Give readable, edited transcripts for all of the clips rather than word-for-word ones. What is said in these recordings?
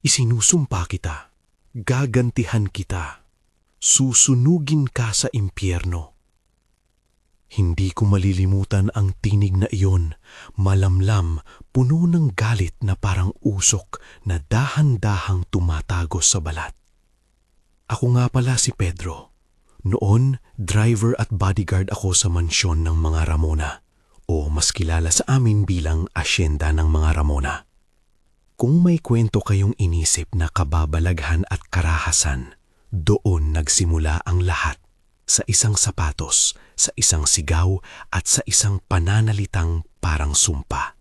Isinusumpa kita, gagantihan kita, susunugin ka sa impyerno. Hindi ko malilimutan ang tinig na iyon, malamlam, puno ng galit na parang usok na dahan-dahang tumatagos sa balat. Ako nga pala si Pedro. Noon, driver at bodyguard ako sa mansyon ng mga Ramona, o mas kilala sa amin bilang asyenda ng mga Ramona. Kung may kwento kayong inisip na kababalaghan at karahasan, doon nagsimula ang lahat. Sa isang sapatos, sa isang sigaw at sa isang pananalitang parang sumpa.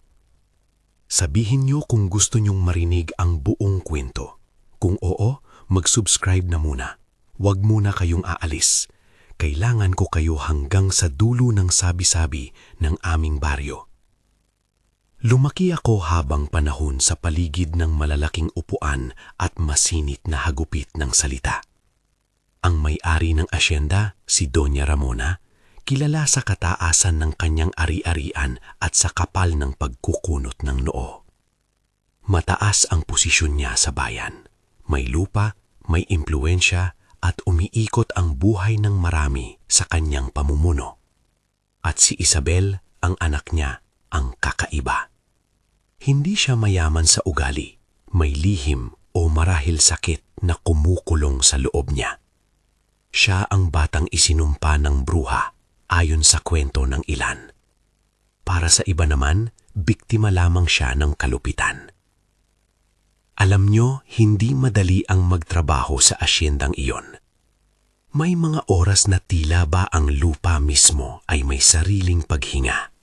Sabihin niyo kung gusto niyong marinig ang buong kwento. Kung oo, mag-subscribe na muna. Huwag muna kayong aalis. Kailangan ko kayo hanggang sa dulo ng sabi-sabi ng aming baryo. Lumaki ako habang panahon sa paligid ng malalaking upuan at masinit na hagupit ng salita. Ang may-ari ng asyenda, si Doña Ramona, kilala sa kataasan ng kanyang ari-arian at sa kapal ng pagkukunot ng noo. Mataas ang posisyon niya sa bayan. May lupa, may impluwensya at umiikot ang buhay ng marami sa kanyang pamumuno. At si Isabel, ang anak niya, ang kakaiba. Hindi siya mayaman sa ugali, may lihim o marahil sakit na kumukulong sa loob niya. Siya ang batang isinumpa ng bruha ayon sa kwento ng ilan. Para sa iba naman, biktima lamang siya ng kalupitan. Alam nyo, hindi madali ang magtrabaho sa asyendang iyon. May mga oras na tila ba ang lupa mismo ay may sariling paghinga.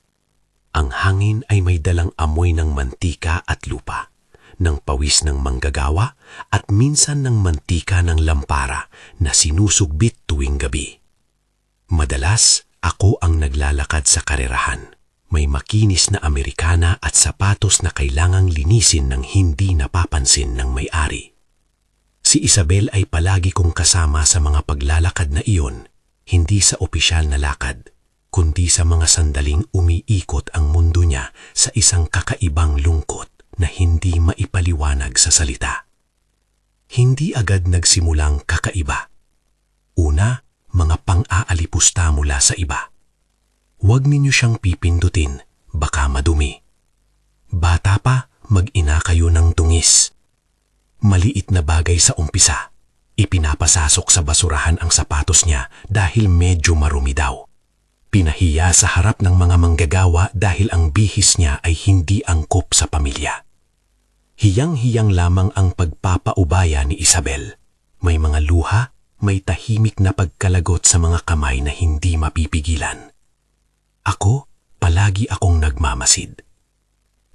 Ang hangin ay may dalang amoy ng mantika at lupa, ng pawis ng manggagawa at minsan ng mantika ng lampara na sinusugbit tuwing gabi. Madalas, ako ang naglalakad sa karerahan. May makinis na Amerikana at sapatos na kailangang linisin ng hindi napapansin ng may-ari. Si Isabel ay palagi kong kasama sa mga paglalakad na iyon, hindi sa opisyal na lakad, kundi sa mga sandaling umiikot ang mundo niya sa isang kakaibang lungkot na hindi maipaliwanag sa salita. Hindi agad nagsimulang kakaiba. Una, mga pang-aalipusta mula sa iba. Huwag ninyo siyang pipindutin, baka madumi. Bata pa, mag-ina kayo ng tungis. Maliit na bagay sa umpisa, ipinapasasok sa basurahan ang sapatos niya dahil medyo marumi daw. Pinahiya sa harap ng mga manggagawa dahil ang bihis niya ay hindi angkop sa pamilya. Hiyang-hiyang lamang ang pagpapaubaya ni Isabel. May mga luha, may tahimik na pagkalagot sa mga kamay na hindi mapipigilan. Ako, palagi akong nagmamasid.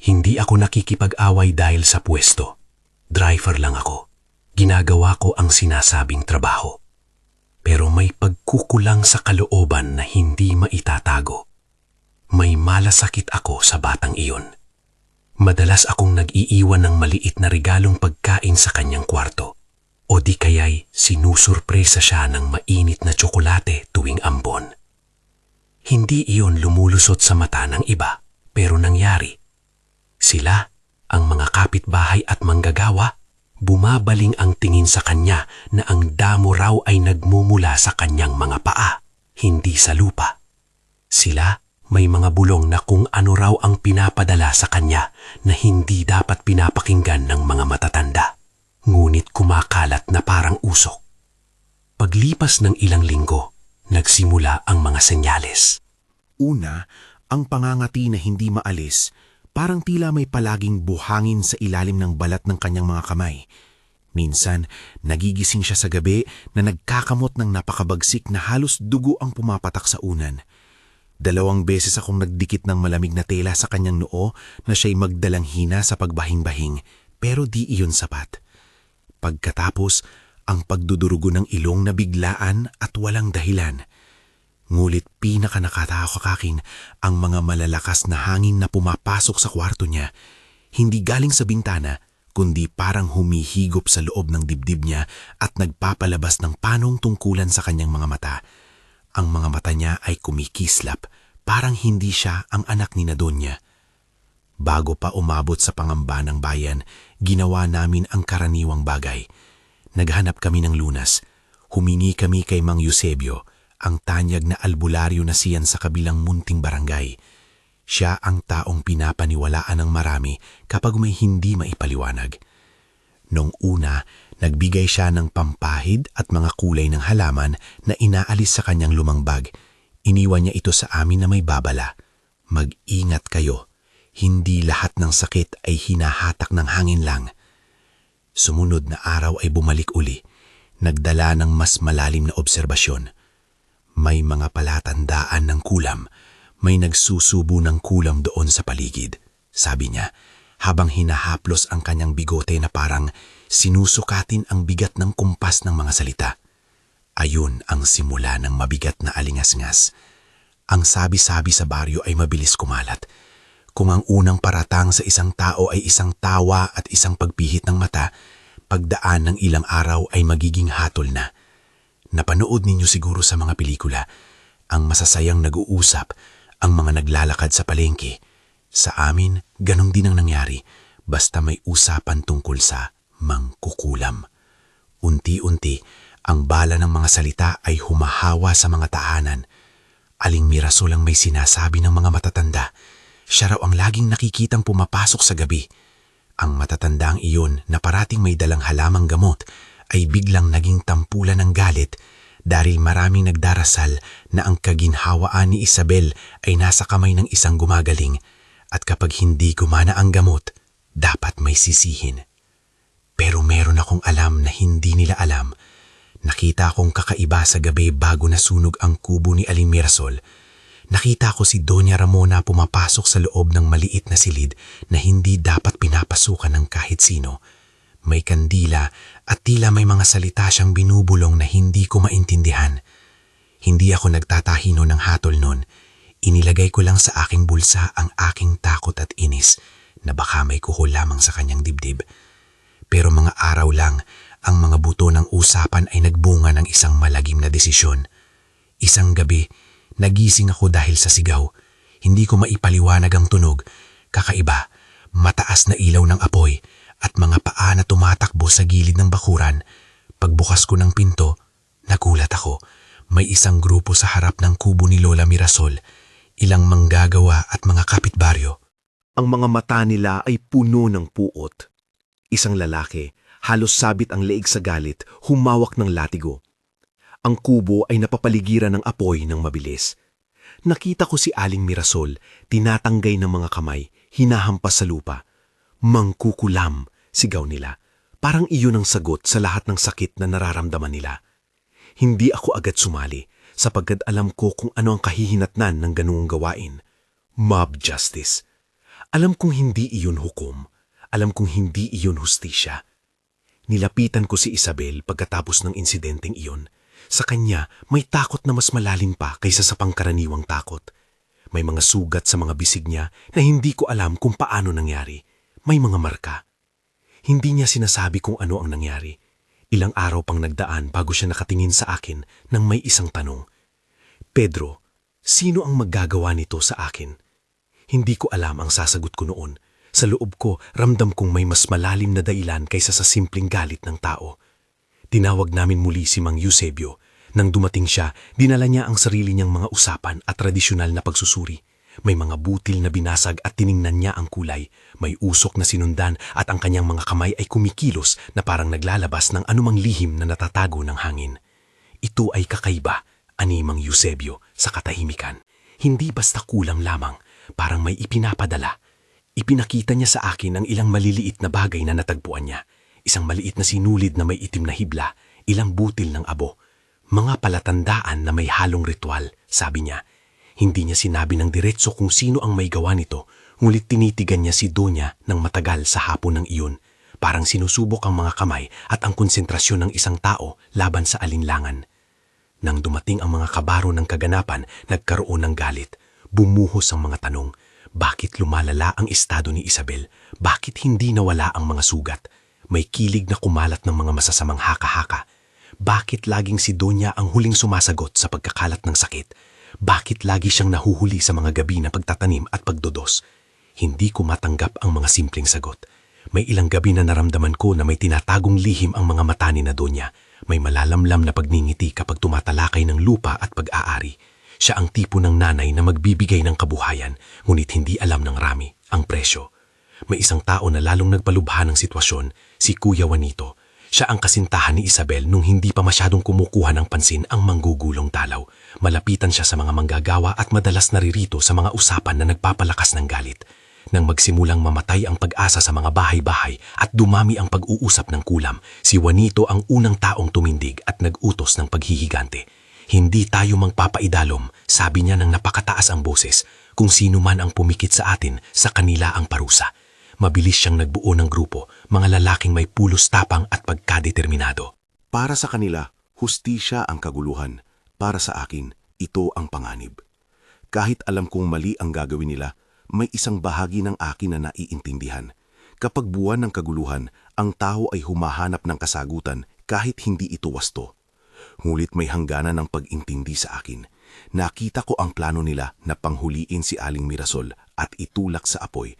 Hindi ako nakikipag-away dahil sa pwesto. Driver lang ako. Ginagawa ko ang sinasabing trabaho. Pero may pagkukulang sa kalooban na hindi maitatago. May malasakit ako sa batang iyon. Madalas akong nag-iiwan ng maliit na regalong pagkain sa kanyang kwarto. O di kaya'y sinusurpresa siya ng mainit na tsokolate tuwing ambon. Hindi iyon lumulusot sa mata ng iba, pero nangyari. Sila, ang mga kapitbahay at manggagawa, bumabaling ang tingin sa kanya na ang damo raw ay nagmumula sa kanyang mga paa, hindi sa lupa. Sila, may mga bulong na kung ano raw ang pinapadala sa kanya na hindi dapat pinapakinggan ng mga matatanda. Ngunit kumakalat na parang usok. Paglipas ng ilang linggo, nagsimula ang mga senyales. Una, ang pangangati na hindi maalis, parang tila may palaging buhangin sa ilalim ng balat ng kanyang mga kamay. Minsan, nagigising siya sa gabi na nagkakamot ng napakabagsik na halos dugo ang pumapatak sa unan. 2 beses akong nagdikit ng malamig na tela sa kanyang noo na siya'y magdalang hina sa pagbahing-bahing, pero di iyon sapat. Pagkatapos, ang pagdudurugo ng ilong na biglaan at walang dahilan. Ngulit pinaka-nakatakot akin ang mga malalakas na hangin na pumapasok sa kwarto niya, hindi galing sa bintana, kundi parang humihigop sa loob ng dibdib niya at nagpapalabas ng panong tungkulan sa kanyang mga mata. Ang mga mata niya ay kumikislap, parang hindi siya ang anak ni Doña. Bago pa umabot sa pangamba ng bayan, Ginawa namin ang karaniwang bagay. Naghanap kami ng lunas. Humingi kami kay Mang Eusebio, ang tanyag na albularyo na siyan sa kabilang munting barangay. Siya ang taong pinapaniwalaan ng marami kapag may hindi maipaliwanag. Noong una, nagbigay siya ng pampahid at mga kulay ng halaman na inaalis sa kanyang lumang bag. Iniwan niya ito sa amin na may babala. Mag-ingat kayo. Hindi lahat ng sakit ay hinahatak ng hangin lang. Sumunod na araw ay bumalik uli. Nagdala ng mas malalim na obserbasyon. May mga palatandaan ng kulam. May nagsusubo ng kulam doon sa paligid. Sabi niya, habang hinahaplos ang kanyang bigote na parang sinusukatin ang bigat ng kumpas ng mga salita. Ayun ang simula ng mabigat na alingasngas. Ang sabi-sabi sa baryo ay mabilis kumalat. Kung ang unang paratang sa isang tao ay isang tawa at isang pagpihit ng mata, pagdaan ng ilang araw ay magiging hatol na. Napanood ninyo siguro sa mga pelikula, ang masasayang nag-uusap, ang mga naglalakad sa palengke. Sa amin, ganun din ang nangyari, basta may usapan tungkol sa mangkukulam. Unti-unti, ang bala ng mga salita ay humahawa sa mga tahanan. Aling Mirasol ang may sinasabi ng mga matatanda. Siya raw ang laging nakikitang pumapasok sa gabi. Ang matatandang iyon na parating may dalang halamang gamot ay biglang naging tampulan ng galit dahil maraming nagdarasal na ang kaginhawaan ni Isabel ay nasa kamay ng isang gumagaling at kapag hindi gumana ang gamot, dapat may sisihin. Pero meron akong alam na hindi nila alam. Nakita akong kakaiba sa gabi bago nasunog ang kubo ni Aling Mirasol. Nakita ko si Doña Ramona pumapasok sa loob ng maliit na silid na hindi dapat pinapasukan ng kahit sino. May kandila at tila may mga salita siyang binubulong na hindi ko maintindihan. Hindi ako nagtatahino ng hatol nun. Inilagay ko lang sa aking bulsa ang aking takot at inis na baka may kuhol lamang sa kanyang dibdib. Pero mga araw lang, ang mga buto ng usapan ay nagbunga ng isang malagim na desisyon. Isang gabi, nagising ako dahil sa sigaw. Hindi ko maipaliwanag ang tunog. Kakaiba, mataas na ilaw ng apoy at mga paa na tumatakbo sa gilid ng bakuran. Pagbukas ko ng pinto, nagulat ako. May isang grupo sa harap ng kubo ni Lola Mirasol, ilang manggagawa at mga kapitbaryo. Ang mga mata nila ay puno ng puot. Isang lalaki, halos sabit ang leeg sa galit, humawak ng latigo. Ang kubo ay napapaligiran ng apoy ng mabilis. Nakita ko si Aling Mirasol, tinatanggay ng mga kamay, hinahampas sa lupa. Mangkukulam, sigaw nila. Parang iyon ang sagot sa lahat ng sakit na nararamdaman nila. Hindi ako agad sumali, sapagkat alam ko kung ano ang kahihinatnan ng ganoong gawain. Mob justice. Alam kong hindi iyon hukom. Alam kong hindi iyon hustisya. Nilapitan ko si Isabel pagkatapos ng insidenteng iyon. Sa kanya, may takot na mas malalim pa kaysa sa pangkaraniwang takot. May mga sugat sa mga bisig niya na hindi ko alam kung paano nangyari. May mga marka. Hindi niya sinasabi kung ano ang nangyari. Ilang araw pang nagdaan bago siya nakatingin sa akin nang may isang tanong. Pedro, sino ang maggagawa nito sa akin? Hindi ko alam ang sasagot ko noon. Sa loob ko, ramdam kong may mas malalim na dahilan kaysa sa simpleng galit ng tao. Tinawag namin muli si Mang Eusebio. Nang dumating siya, dinala niya ang sarili niyang mga usapan at tradisyonal na pagsusuri. May mga butil na binasag at tiningnan niya ang kulay. May usok na sinundan at ang kanyang mga kamay ay kumikilos na parang naglalabas ng anumang lihim na natatago ng hangin. Ito ay kakaiba, ani Mang Eusebio, sa katahimikan. Hindi basta kulam lamang, parang may ipinapadala. Ipinakita niya sa akin ang ilang maliliit na bagay na natagpuan niya. Isang maliit na sinulid na may itim na hibla, ilang butil ng abo. Mga palatandaan na may halong ritual, sabi niya. Hindi niya sinabi ng diretso kung sino ang may gawa nito, ngulit tinitigan niya si Donya ng matagal sa hapon ng iyon. Parang sinusubok ang mga kamay at ang konsentrasyon ng isang tao laban sa alinlangan. Nang dumating ang mga kabaro ng kaganapan, nagkaroon ng galit. Bumuhos ang mga tanong. Bakit lumalala ang estado ni Isabel? Bakit hindi nawala ang mga sugat? May kilig na kumalat ng mga masasamang haka-haka. Bakit laging si Donya ang huling sumasagot sa pagkakalat ng sakit? Bakit lagi siyang nahuhuli sa mga gabi na pagtatanim at pagdodos? Hindi ko matanggap ang mga simpleng sagot. May ilang gabi na naramdaman ko na may tinatagong lihim ang mga mata ni na Donya. May malalamlam na pagngingiti kapag tumatalakay ng lupa at pag-aari. Siya ang tipo ng nanay na magbibigay ng kabuhayan, ngunit hindi alam ng Rami ang presyo. May isang tao na lalong nagpalubha ng sitwasyon, si Kuya Juanito. Siya ang kasintahan ni Isabel nung hindi pa masyadong kumukuha ng pansin ang manggugulong dalaw. Malapitan siya sa mga manggagawa at madalas naririto sa mga usapan na nagpapalakas ng galit. Nang magsimulang mamatay ang pag-asa sa mga bahay-bahay at dumami ang pag-uusap ng kulam, si Juanito ang unang taong tumindig at nag-utos ng paghihigante. Hindi tayo magpapaidalom, sabi niya nang napakataas ang boses. Kung sino man ang pumikit sa atin, sa kanila ang parusa. Mabilis siyang nagbuo ng grupo, mga lalaking may pulos tapang at pagkadeterminado. Para sa kanila, hustisya ang kaguluhan. Para sa akin, ito ang panganib. Kahit alam kong mali ang gagawin nila, may isang bahagi ng akin na naiintindihan. Kapag buwan ng kaguluhan, ang tao ay humahanap ng kasagutan kahit hindi ito wasto. Ngunit may hangganan ng pag-intindi sa akin. Nakita ko ang plano nila na panghuliin si Aling Mirasol at itulak sa apoy.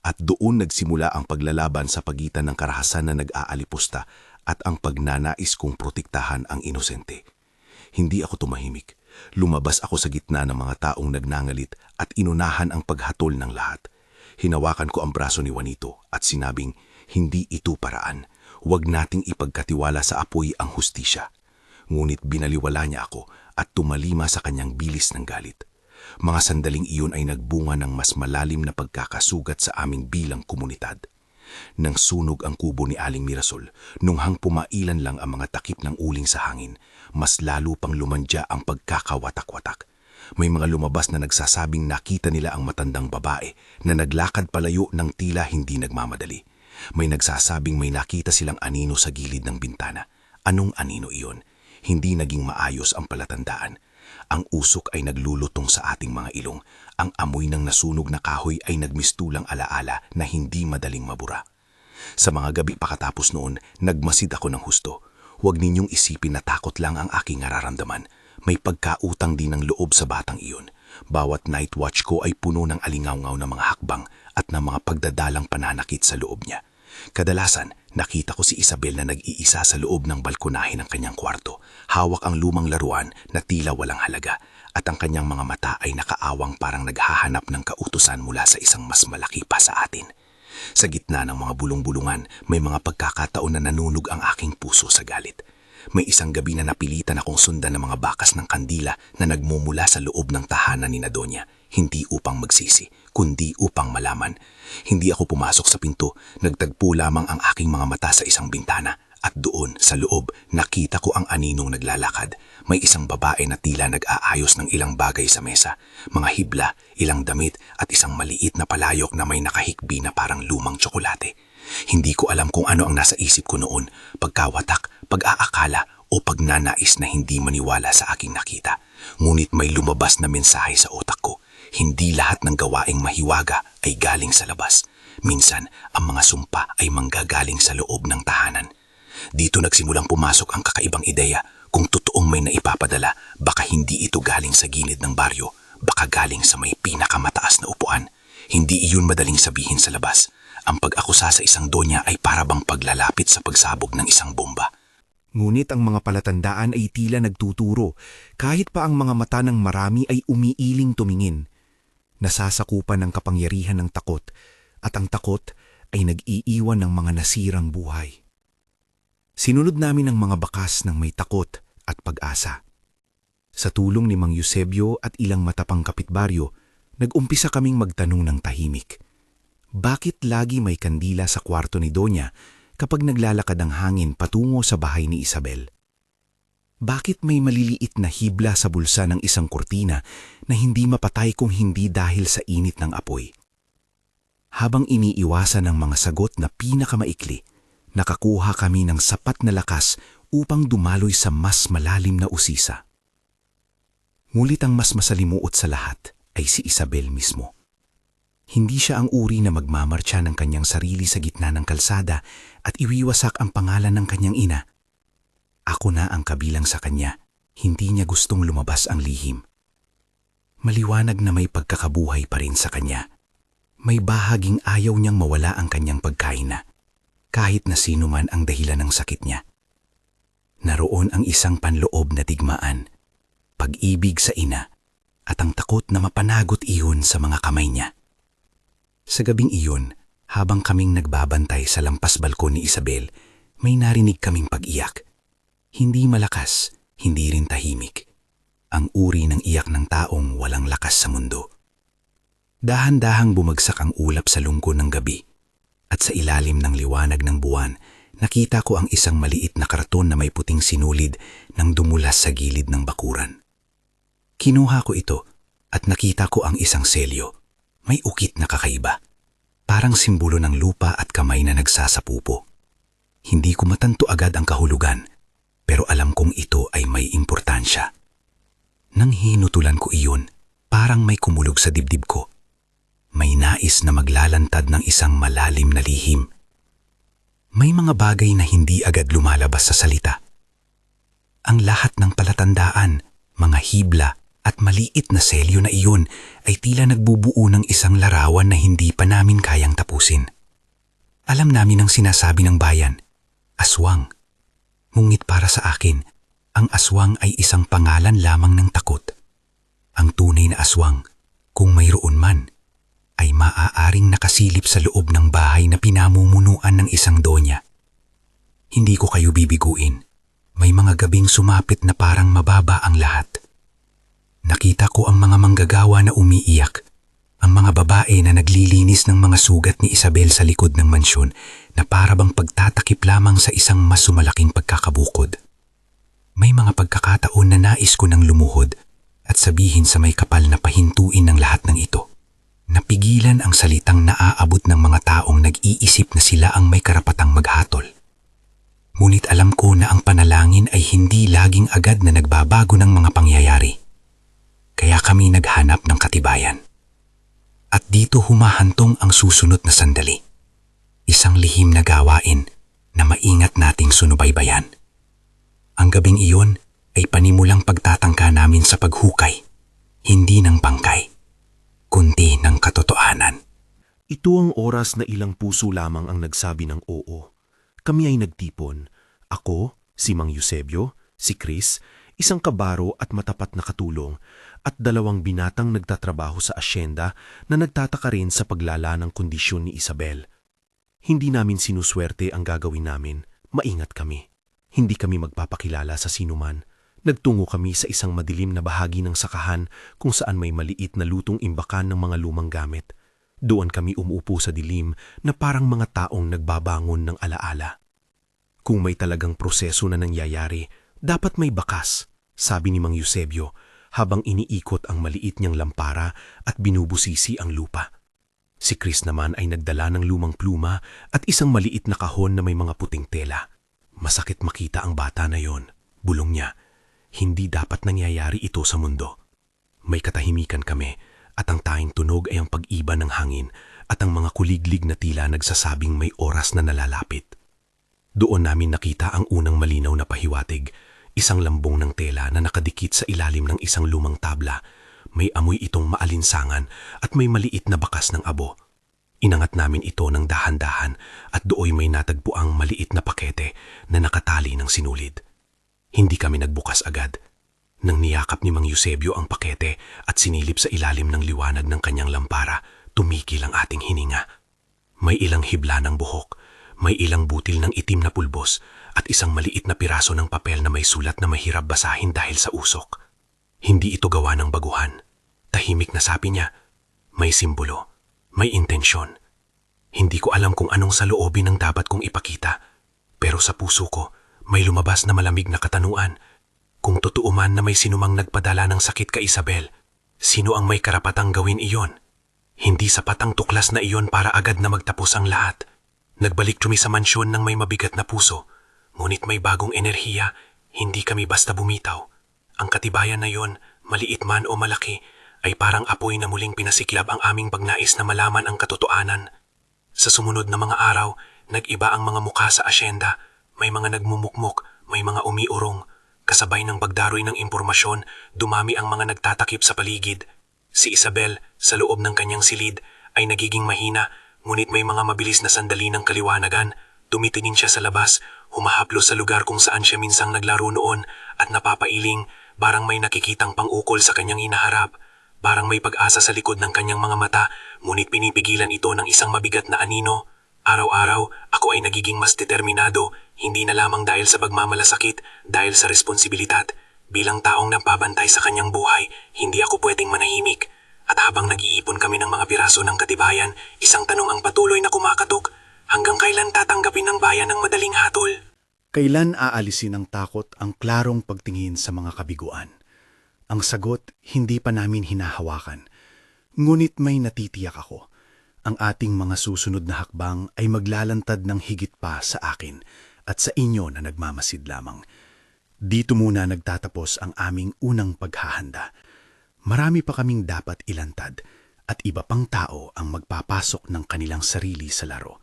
At doon nagsimula ang paglalaban sa pagitan ng karahasan na nag-aalipusta at ang pagnanais kong protektahan ang inosente. Hindi ako tumahimik. Lumabas ako sa gitna ng mga taong nagnangalit at inunahan ang paghatol ng lahat. Hinawakan ko ang braso ni Juanito at sinabing, hindi ito paraan. Huwag nating ipagkatiwala sa apoy ang hustisya. Ngunit binaliwala niya ako at tumalima sa kanyang bilis ng galit. Mga sandaling iyon ay nagbunga ng mas malalim na pagkakasugat sa aming bilang komunidad. Nang sunog ang kubo ni Aling Mirasol, nung hang pumailan lang ang mga takip ng uling sa hangin, mas lalo pang lumandya ang pagkakawatak-watak. May mga lumabas na nagsasabing nakita nila ang matandang babae na naglakad palayo ng tila hindi nagmamadali. May nagsasabing may nakita silang anino sa gilid ng bintana. Anong anino iyon? Hindi naging maayos ang palatandaan. Ang usok ay naglulutong sa ating mga ilong. Ang amoy ng nasunog na kahoy ay nagmistulang alaala na hindi madaling mabura. Sa mga gabi pakatapos noon, nagmasid ako ng husto. Huwag ninyong isipin na takot lang ang aking nararamdaman. May pagkautang din ng loob sa batang iyon. Bawat night watch ko ay puno ng alingaw-ngaw na mga hakbang at ng mga pagdadalang pananakit sa loob niya. Kadalasan, nakita ko si Isabel na nag-iisa sa loob ng balkonahe ng kanyang kwarto. Hawak ang lumang laruan na tila walang halaga at ang kanyang mga mata ay nakaawang parang naghahanap ng kautusan mula sa isang mas malaki pa sa atin. Sa gitna ng mga bulong-bulungan, may mga pagkakataon na nanunog ang aking puso sa galit. May isang gabi na napilitan akong sundan ng mga bakas ng kandila na nagmumula sa loob ng tahanan ni na Donya. Hindi upang magsisi, kundi upang malaman. Hindi ako pumasok sa pinto, nagtagpo lamang ang aking mga mata sa isang bintana. At doon, sa loob, nakita ko ang aninong naglalakad. May isang babae na tila nag-aayos ng ilang bagay sa mesa. Mga hibla, ilang damit at isang maliit na palayok na may nakahikbi na parang lumang tsokolate. Hindi ko alam kung ano ang nasa isip ko noon, pagkawatak, pag-aakala o pagnanais na hindi maniwala sa aking nakita. Ngunit may lumabas na mensahe sa utak ko. Hindi lahat ng gawaing mahiwaga ay galing sa labas. Minsan, ang mga sumpa ay manggagaling sa loob ng tahanan. Dito nagsimulang pumasok ang kakaibang ideya. Kung totoong may naipapadala, baka hindi ito galing sa gilid ng baryo. Baka galing sa may pinakamataas na upuan. Hindi iyon madaling sabihin sa labas. Ang pag-akusa sa isang Donya ay parabang paglalapit sa pagsabog ng isang bomba. Ngunit ang mga palatandaan ay tila nagtuturo, kahit pa ang mga mata ng marami ay umiiling tumingin. Nasasakupan ng kapangyarihan ng takot, at ang takot ay nag-iiwan ng mga nasirang buhay. Sinunod namin ang mga bakas ng may takot at pag-asa. Sa tulong ni Mang Eusebio at ilang matapang kapitbaryo, nag-umpisa kaming magtanong ng tahimik. Bakit lagi may kandila sa kwarto ni Donya kapag naglalakad ang hangin patungo sa bahay ni Isabel? Bakit may maliliit na hibla sa bulsa ng isang kurtina na hindi mapatay kung hindi dahil sa init ng apoy? Habang iniiwasan ng mga sagot na pinakamaikli, nakakuha kami ng sapat na lakas upang dumaloy sa mas malalim na usisa. Ngunit ang mas masalimuot sa lahat ay si Isabel mismo. Hindi siya ang uri na magmamarcha ng kanyang sarili sa gitna ng kalsada at iwiwasak ang pangalan ng kanyang ina. Ako na ang kabilang sa kanya, hindi niya gustong lumabas ang lihim. Maliwanag na may pagkakabuhay pa rin sa kanya. May bahaging ayaw niyang mawala ang kanyang pagkain kahit na sino man ang dahilan ng sakit niya. Naroon ang isang panloob na digmaan, pag-ibig sa ina, at ang takot na mapanagot iyon sa mga kamay niya. Sa gabing iyon, habang kaming nagbabantay sa lampas balkon ni Isabel, may narinig kaming pag-iyak. Hindi malakas, hindi rin tahimik. Ang uri ng iyak ng taong walang lakas sa mundo. Dahan-dahang bumagsak ang ulap sa lungkot ng gabi, at sa ilalim ng liwanag ng buwan, nakita ko ang isang maliit na karton na may puting sinulid nang dumulas sa gilid ng bakuran. Kinuha ko ito at nakita ko ang isang selyo. May ukit na kakaiba, parang simbolo ng lupa at kamay na nagsasapupo. Hindi ko matanto agad ang kahulugan, pero alam kong ito ay may importansya. Nang hinutulan ko iyon, parang may kumulog sa dibdib ko. May nais na maglalantad ng isang malalim na lihim. May mga bagay na hindi agad lumalabas sa salita. Ang lahat ng palatandaan, mga hibla at maliit na selyo na iyon ay tila nagbubuo ng isang larawan na hindi pa namin kayang tapusin. Alam namin ang sinasabi ng bayan, aswang. Ngunit para sa akin, ang aswang ay isang pangalan lamang ng takot. Ang tunay na aswang, kung mayroon man, ay maaaring nakasilip sa loob ng bahay na pinamumunuan ng isang donya. Hindi ko kayo bibiguin. May mga gabing sumapit na parang mababa ang lahat. Nakita ko ang mga manggagawa na umiiyak, ang mga babae na naglilinis ng mga sugat ni Isabel sa likod ng mansyon na para bang pagtatakip lamang sa isang mas sumalaking pagkakabukod. May mga pagkakataon na nais ko nang lumuhod at sabihin sa may kapal na pahintuin ng lahat ng ito. Napigilan ang salitang naaabot ng mga taong nag-iisip na sila ang may karapatang maghatol. Ngunit alam ko na ang panalangin ay hindi laging agad na nagbabago ng mga pangyayari. Kaya kami naghanap ng katibayan. At dito humahantong ang susunod na sandali. Isang lihim na gawain na maingat nating sunubaybayan. Ang gabing iyon ay panimulang pagtatangka namin sa paghukay, hindi ng bangkay, kundi ng katotohanan. Ito ang oras na ilang puso lamang ang nagsabi ng oo. Kami ay nagtipon. Ako, si Mang Eusebio, si Chris, isang kabaro at matapat na katulong, at 2 binatang nagtatrabaho sa asyenda na nagtataka rin sa paglala ng kondisyon ni Isabel. Hindi namin sinuswerte ang gagawin namin, maingat kami. Hindi kami magpapakilala sa sinuman. Nagtungo kami sa isang madilim na bahagi ng sakahan kung saan may maliit na lutong imbakan ng mga lumang gamit. Doon kami umuupo sa dilim na parang mga taong nagbabangon ng alaala. Kung may talagang proseso na nangyayari, dapat may bakas, sabi ni Mang Eusebio habang iniikot ang maliit niyang lampara at binubusisi ang lupa. Si Chris naman ay nagdala ng lumang pluma at isang maliit na kahon na may mga puting tela. Masakit makita ang bata na yon, bulong niya. Hindi dapat nangyayari ito sa mundo. May katahimikan kami at ang tanging tunog ay ang pag-iba ng hangin at ang mga kuliglig na tila nagsasabing may oras na nalalapit. Doon namin nakita ang unang malinaw na pahiwatig, isang lambong ng tela na nakadikit sa ilalim ng isang lumang tabla. May amoy itong maalinsangan at may maliit na bakas ng abo. Inangat namin ito ng dahan-dahan at dooy may natagpuang maliit na pakete na nakatali ng sinulid. Hindi kami nagbukas agad. Nang niyakap ni Mang Eusebio ang pakete at sinilip sa ilalim ng liwanag ng kanyang lampara, tumigil ang ating hininga. May ilang hibla ng buhok, may ilang butil ng itim na pulbos at isang maliit na piraso ng papel na may sulat na mahirap basahin dahil sa usok. Hindi ito gawa ng baguhan. Tahimik na sabi niya, may simbolo, may intensyon. Hindi ko alam kung anong saloobin ang dapat kong ipakita, pero sa puso ko may lumabas na malamig na katanungan. Kung totoo man na may sinumang nagpadala ng sakit kay Isabel, sino ang may karapatang gawin iyon? Hindi sapat ang tuklas na iyon para agad na magtapos ang lahat. Nagbalik kami sa mansyon ng may mabigat na puso, ngunit may bagong enerhiya, hindi kami basta bumitaw. Ang katibayan na iyon, maliit man o malaki, ay parang apoy na muling pinasiklab ang aming pagnais na malaman ang katotohanan. Sa sumunod na mga araw, nag-iba ang mga mukha sa asyenda, may mga nagmumukmok, may mga umiurong. Kasabay ng pagdaroy ng impormasyon, dumami ang mga nagtatakip sa paligid. Si Isabel, sa loob ng kanyang silid, ay nagiging mahina, ngunit may mga mabilis na sandali ng kaliwanagan. Tumitingin siya sa labas, humahaplo sa lugar kung saan siya minsang naglaro noon at napapailing, parang may nakikitang pang-ukol sa kanyang inaharap. Parang may pag-asa sa likod ng kanyang mga mata, ngunit pinipigilan ito ng isang mabigat na anino. Araw-araw, ako ay nagiging mas determinado, hindi na lamang dahil sa pagmamalasakit, dahil sa responsibilidad. Bilang taong nagpabantay sa kanyang buhay, hindi ako pwedeng manahimik. At habang nag-iipon kami ng mga piraso ng katibayan, isang tanong ang patuloy na kumakatok. Hanggang kailan tatanggapin ng bayan ang madaling hatol? Kailan aalisin ng takot ang klarong pagtingin sa mga kabiguan? Ang sagot, hindi pa namin hinahawakan. Ngunit may natitiyak ako. Ang ating mga susunod na hakbang ay maglalantad ng higit pa sa akin at sa inyo na nagmamasid lamang. Dito muna nagtatapos ang aming unang paghahanda. Marami pa kaming dapat ilantad at iba pang tao ang magpapasok ng kanilang sarili sa laro.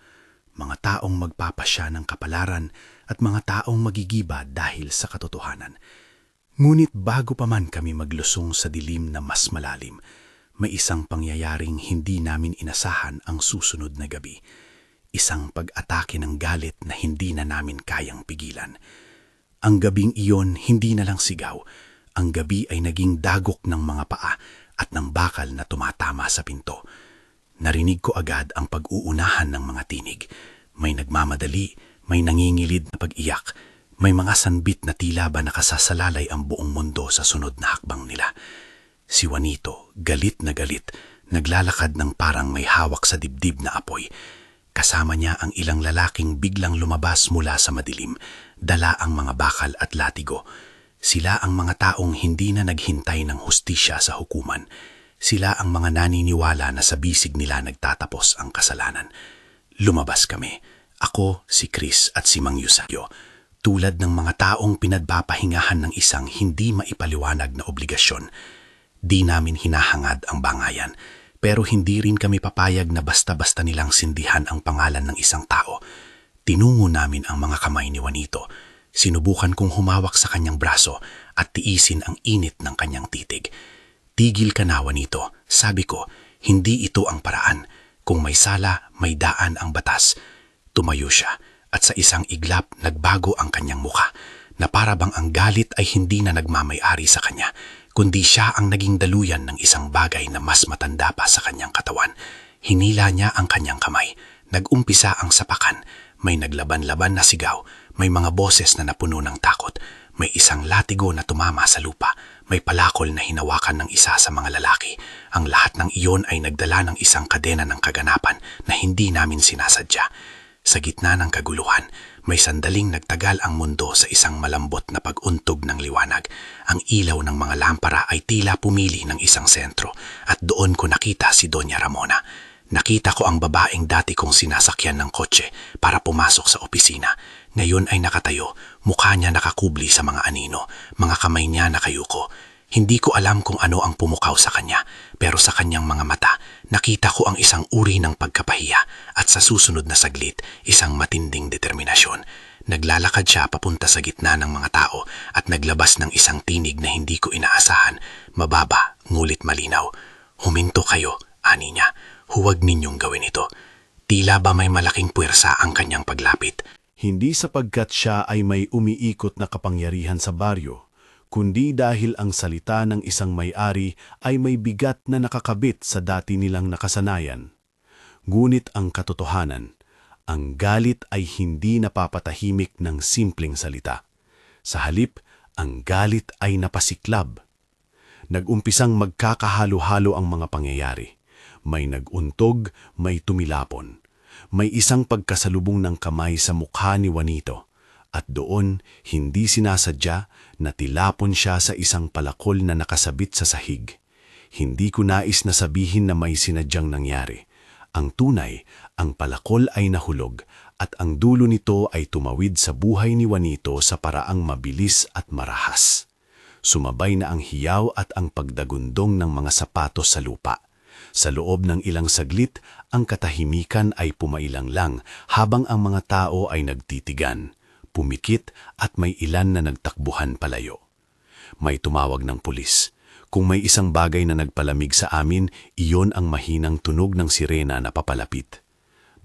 Mga taong magpapasya ng kapalaran at mga taong magigiba dahil sa katotohanan. Ngunit bago pa man kami maglusong sa dilim na mas malalim, may isang pangyayaring hindi namin inasahan ang susunod na gabi. Isang pag-atake ng galit na hindi na namin kayang pigilan. Ang gabing iyon hindi na lang sigaw. Ang gabi ay naging dagok ng mga paa at ng bakal na tumatama sa pinto. Narinig ko agad ang pag-uunahan ng mga tinig. May nagmamadali, may nangingilid na pag-iyak, may mga sanbit na tila ba nakasasalalay ang buong mundo sa sunod na hakbang nila. Si Juanito, galit, naglalakad ng parang may hawak sa dibdib na apoy. Kasama niya ang ilang lalaking biglang lumabas mula sa madilim, dala ang mga bakal at latigo. Sila ang mga taong hindi na naghintay ng hustisya sa hukuman. Sila ang mga naniniwala na sa bisig nila nagtatapos ang kasalanan. Lumabas kami. Ako, si Chris at si Mang Eusebio. Tulad ng mga taong pinagpapahingahan ng isang hindi maipaliwanag na obligasyon. Di namin hinahangad ang bangayan, pero hindi rin kami papayag na basta-basta nilang sindihan ang pangalan ng isang tao. Tinungo namin ang mga kamay ni Juanito. Sinubukan kong humawak sa kanyang braso at tiisin ang init ng kanyang titig. Tigil ka na, Juanito. Sabi ko, hindi ito ang paraan. Kung may sala, may daan ang batas. Tumayo siya at sa isang iglap nagbago ang kanyang mukha na para bang ang galit ay hindi na nagmamay-ari sa kanya, kundi siya ang naging daluyan ng isang bagay na mas matanda pa sa kanyang katawan. Hinila niya ang kanyang kamay. Nag-umpisa ang sapakan. May naglaban-laban na sigaw. May mga boses na napuno ng takot. May isang latigo na tumama sa lupa. May palakol na hinawakan ng isa sa mga lalaki. Ang lahat ng iyon ay nagdala ng isang kadena ng kaganapan na hindi namin sinasadya. Sa gitna ng kaguluhan, may sandaling nagtagal ang mundo sa isang malambot na pag-untog ng liwanag. Ang ilaw ng mga lampara ay tila pumili ng isang sentro at doon ko nakita si Doña Ramona. Nakita ko ang babaeng dati kong sinasakyan ng kotse para pumasok sa opisina. Ngayon ay nakatayo, mukha niya nakakubli sa mga anino, mga kamay niya nakayuko. Hindi ko alam kung ano ang pumukaw sa kanya, pero sa kanyang mga mata, nakita ko ang isang uri ng pagkapahiya at sa susunod na saglit, isang matinding determinasyon. Naglalakad siya papunta sa gitna ng mga tao at naglabas ng isang tinig na hindi ko inaasahan, mababa, ngulit malinaw. Huminto kayo, ani niya. Huwag ninyong gawin ito. Tila ba may malaking puwersa ang kanyang paglapit. Hindi sapagkat siya ay may umiikot na kapangyarihan sa baryo, kundi dahil ang salita ng isang may-ari ay may bigat na nakakabit sa dati nilang nakasanayan. Ngunit ang katotohanan, ang galit ay hindi napapatahimik ng simpleng salita. Sa halip, ang galit ay napasiklab. Nag-umpisang magkakahalo-halo ang mga pangyayari. May naguntog, may tumilapon. May isang pagkasalubong ng kamay sa mukha ni Juanito at doon hindi sinasadya na tilapon siya sa isang palakol na nakasabit sa sahig. Hindi ko nais na sabihin na may sinadyang nangyari. Ang tunay, ang palakol ay nahulog at ang dulo nito ay tumawid sa buhay ni Juanito sa paraang mabilis at marahas. Sumabay na ang hiyaw at ang pagdagundong ng mga sapatos sa lupa. Sa loob ng ilang saglit, ang katahimikan ay pumailang lang habang ang mga tao ay nagtitigan, pumikit at may ilan na nagtakbuhan palayo. May tumawag ng pulis. Kung may isang bagay na nagpalamig sa amin, iyon ang mahinang tunog ng sirena na papalapit.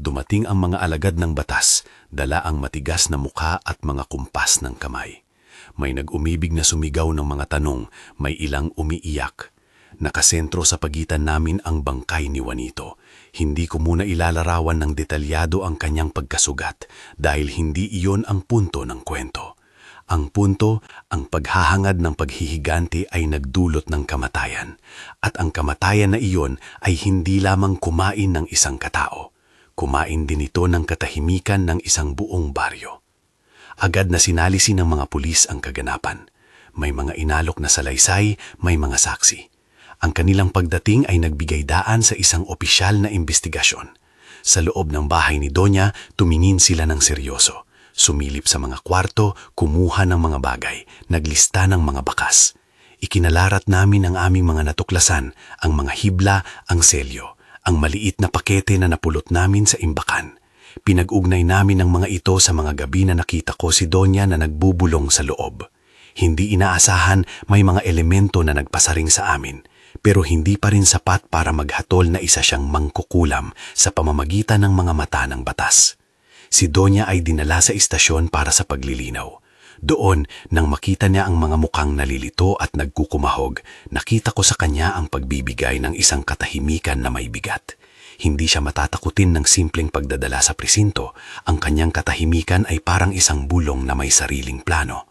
Dumating ang mga alagad ng batas, dala ang matigas na mukha at mga kumpas ng kamay. May nag-umibig na sumigaw ng mga tanong, may ilang umiiyak. Nakasentro sa pagitan namin ang bangkay ni Juanito. Hindi ko muna ilalarawan ng detalyado ang kanyang pagkasugat dahil hindi iyon ang punto ng kwento. Ang punto, ang paghahangad ng paghihiganti ay nagdulot ng kamatayan. At ang kamatayan na iyon ay hindi lamang kumain ng isang katao. Kumain din ito ng katahimikan ng isang buong baryo. Agad na sinalisi ng mga pulis ang kaganapan. May mga inalok na salaysay, may mga saksi. Ang kanilang pagdating ay nagbigay daan sa isang opisyal na investigasyon. Sa loob ng bahay ni Donya, tumingin sila ng seryoso. Sumilip sa mga kwarto, kumuha ng mga bagay, naglista ng mga bakas. Ikinalarat namin ang aming mga natuklasan, ang mga hibla, ang selyo, ang maliit na pakete na napulot namin sa imbakan. Pinag-ugnay namin ang mga ito sa mga gabi na nakita ko si Donya na nagbubulong sa loob. Hindi inaasahan, may mga elemento na nagpasaring sa amin, pero hindi pa rin sapat para maghatol na isa siyang mangkukulam sa pamamagitan ng mga mata ng batas. Si Donya ay dinala sa istasyon para sa paglilinaw. Doon, nang makita niya ang mga mukhang nalilito at nagkukumahog, nakita ko sa kanya ang pagbibigay ng isang katahimikan na may bigat. Hindi siya matatakutin ng simpleng pagdadala sa presinto. Ang kanyang katahimikan ay parang isang bulong na may sariling plano.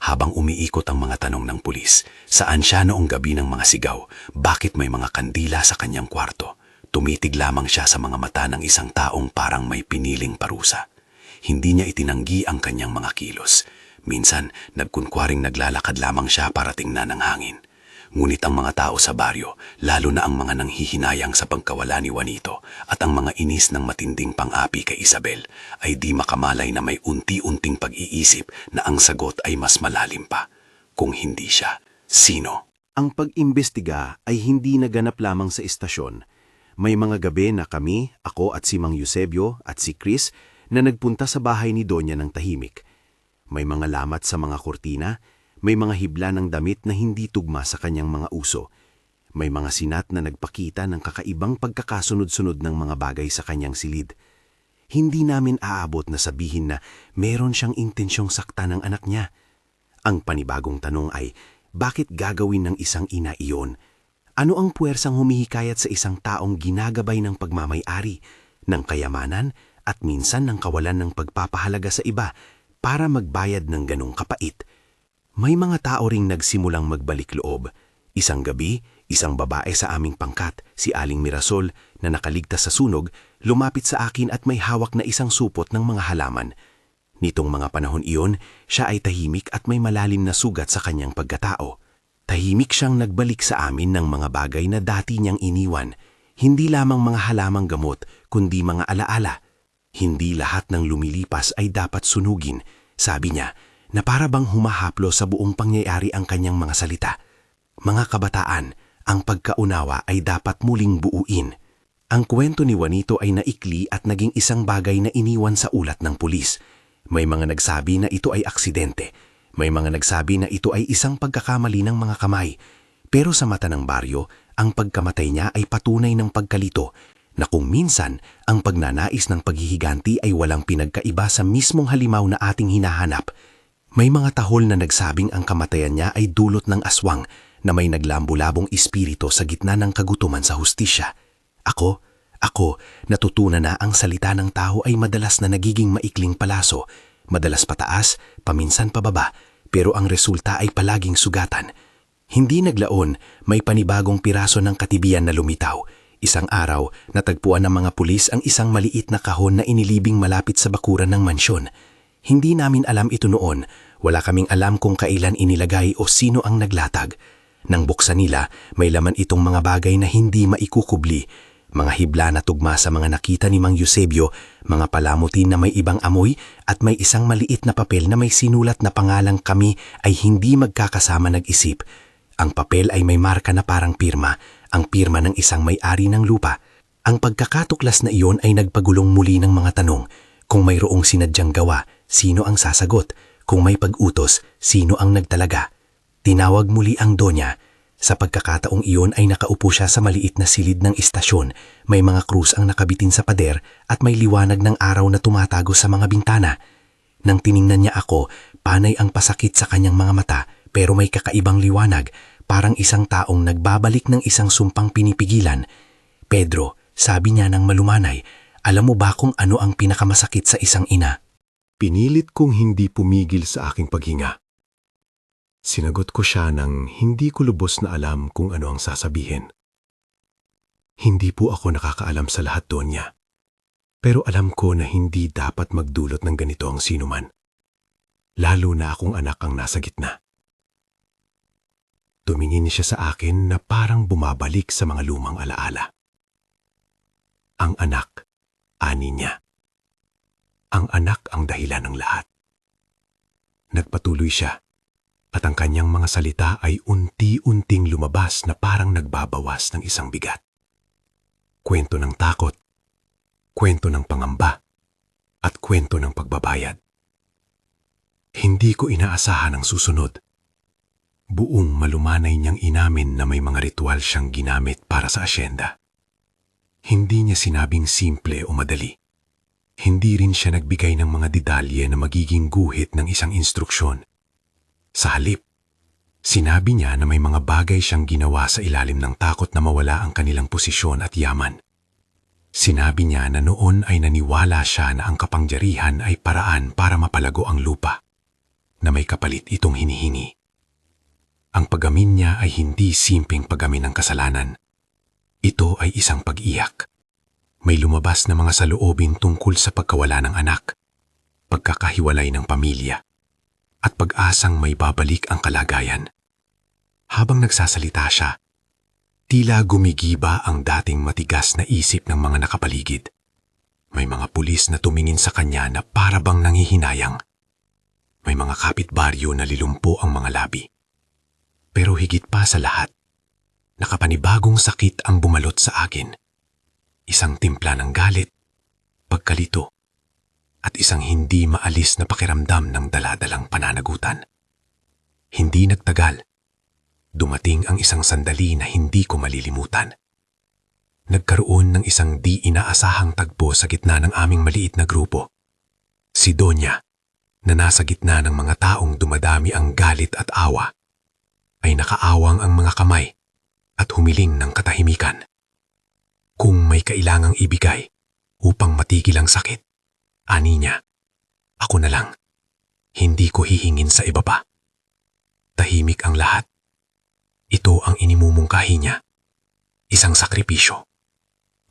Habang umiikot ang mga tanong ng pulis, saan siya noong gabi ng mga sigaw, bakit may mga kandila sa kanyang kwarto? Tumitig lamang siya sa mga mata ng isang taong parang may piniling parusa. Hindi niya itinanggi ang kanyang mga kilos. Minsan, nagkunwaring naglalakad lamang siya para tingnan ng hangin. Ngunit ang mga tao sa baryo, lalo na ang mga nanghihinayang sa pagkawala ni Juanito at ang mga inis ng matinding pang-api kay Isabel, ay di makamalay na may unti-unting pag-iisip na ang sagot ay mas malalim pa. Kung hindi siya, sino? Ang pag-imbestiga ay hindi naganap lamang sa istasyon. May mga gabi na kami, ako at si Mang Eusebio at si Chris na nagpunta sa bahay ni Donya ng tahimik. May mga lamat sa mga kurtina, may mga hibla ng damit na hindi tugma sa kanyang mga uso. May mga sinat na nagpakita ng kakaibang pagkakasunod-sunod ng mga bagay sa kanyang silid. Hindi namin aabot na sabihin na meron siyang intensyong sakta ng anak niya. Ang panibagong tanong ay, bakit gagawin ng isang ina iyon? Ano ang puwersang humihikayat sa isang taong ginagabay ng pagmamay-ari, ng kayamanan at minsan ng kawalan ng pagpapahalaga sa iba para magbayad ng ganong kapait? May mga tao ring nagsimulang magbalik loob. Isang gabi, isang babae sa aming pangkat, si Aling Mirasol, na nakaligtas sa sunog, lumapit sa akin at may hawak na isang supot ng mga halaman. Nitong mga panahon iyon, siya ay tahimik at may malalim na sugat sa kanyang pagkatao. Tahimik siyang nagbalik sa amin ng mga bagay na dati niyang iniwan. Hindi lamang mga halamang gamot, kundi mga alaala. Hindi lahat ng lumilipas ay dapat sunugin, sabi niya, na para bang humahaplo sa buong pangyayari ang kanyang mga salita. Mga kabataan, ang pagkaunawa ay dapat muling buuin. Ang kwento ni Juanito ay naikli at naging isang bagay na iniwan sa ulat ng pulis. May mga nagsabi na ito ay aksidente. May mga nagsabi na ito ay isang pagkakamali ng mga kamay. Pero sa mata ng baryo, ang pagkamatay niya ay patunay ng pagkalito na kung minsan ang pagnanais ng paghihiganti ay walang pinagkaiba sa mismong halimaw na ating hinahanap. May mga tahol na nagsabing ang kamatayan niya ay dulot ng aswang na may naglambu-labong espiritu sa gitna ng kagutuman sa hustisya. Ako, natutunan na ang salita ng tao ay madalas na nagiging maikling palaso, madalas pataas, paminsan pababa, pero ang resulta ay palaging sugatan. Hindi naglaon, may panibagong piraso ng katibian na lumitaw. Isang araw, natagpuan ng mga pulis ang isang maliit na kahon na inilibing malapit sa bakuran ng mansyon. Hindi namin alam ito noon, wala kaming alam kung kailan inilagay o sino ang naglatag. Nang buksan nila, may laman itong mga bagay na hindi maikukubli. Mga hibla na tugma sa mga nakita ni Mang Eusebio, mga palamutin na may ibang amoy at may isang maliit na papel na may sinulat na pangalang kami ay hindi magkakasama nag-isip. Ang papel ay may marka na parang pirma, ang pirma ng isang may-ari ng lupa. Ang pagkakatuklas na iyon ay nagpagulong muli ng mga tanong. Kung mayroong sinadyang gawa, sino ang sasagot? Kung may pag-utos, sino ang nagtalaga? Tinawag muli ang Donya. Sa pagkakataong iyon ay nakaupo siya sa maliit na silid ng istasyon. May mga krus ang nakabitin sa pader at may liwanag ng araw na tumatago sa mga bintana. Nang tiningnan niya ako, panay ang pasakit sa kanyang mga mata pero may kakaibang liwanag, parang isang taong nagbabalik ng isang sumpang pinipigilan. Pedro, sabi niya ng malumanay, alam mo ba kung ano ang pinakamasakit sa isang ina? Pinilit kong hindi pumigil sa aking paghinga. Sinagot ko siya nang hindi ko lubos na alam kung ano ang sasabihin. Hindi po ako nakakaalam sa lahat, Donya. Pero alam ko na hindi dapat magdulot ng ganito ang sinuman. Lalo na akong anak ang nasa gitna. Tumingin siya sa akin na parang bumabalik sa mga lumang alaala. Ang anak, ani niya. Ang anak ang dahilan ng lahat. Nagpatuloy siya. At ang kanyang mga salita ay unti-unting lumabas na parang nagbabawas ng isang bigat. Kwento ng takot, kwento ng pangamba, at kwento ng pagbabayad. Hindi ko inaasahan ang susunod. Buong malumanay niyang inamin na may mga ritual siyang ginamit para sa asyenda. Hindi niya sinabing simple o madali. Hindi rin siya nagbigay ng mga detalye na magiging guhit ng isang instruksyon. Sa halip, sinabi niya na may mga bagay siyang ginawa sa ilalim ng takot na mawala ang kanilang posisyon at yaman. Sinabi niya na noon ay naniwala siya na ang kapangyarihan ay paraan para mapalago ang lupa, na may kapalit itong hinihingi. Ang pagamin niya ay hindi simpleng pagamin ng kasalanan. Ito ay isang pag-iyak. May lumabas na mga saloobin tungkol sa pagkawala ng anak, pagkakahiwalay ng pamilya, at pag-asang may babalik ang kalagayan. Habang nagsasalita siya, tila gumigiba ang dating matigas na isip ng mga nakapaligid. May mga pulis na tumingin sa kanya na para bang nanghihinayang. May mga kapitbaryo na lilumpo ang mga labi. Pero higit pa sa lahat, nakapanibagong sakit ang bumalot sa akin. Isang timpla ng galit, pagkalito, at isang hindi maalis na pakiramdam ng daladalang pananagutan. Hindi nagtagal. Dumating ang isang sandali na hindi ko malilimutan. Nagkaroon ng isang di inaasahang tagpo sa gitna ng aming maliit na grupo. Si Donya, na nasa gitna ng mga taong dumadami ang galit at awa, ay nakaawang ang mga kamay at humiling ng katahimikan. Kung may kailangang ibigay upang matigil ang sakit, ani niya, ako na lang. Hindi ko hihingin sa iba pa. Tahimik ang lahat. Ito ang inimumungkahi niya. Isang sakripisyo.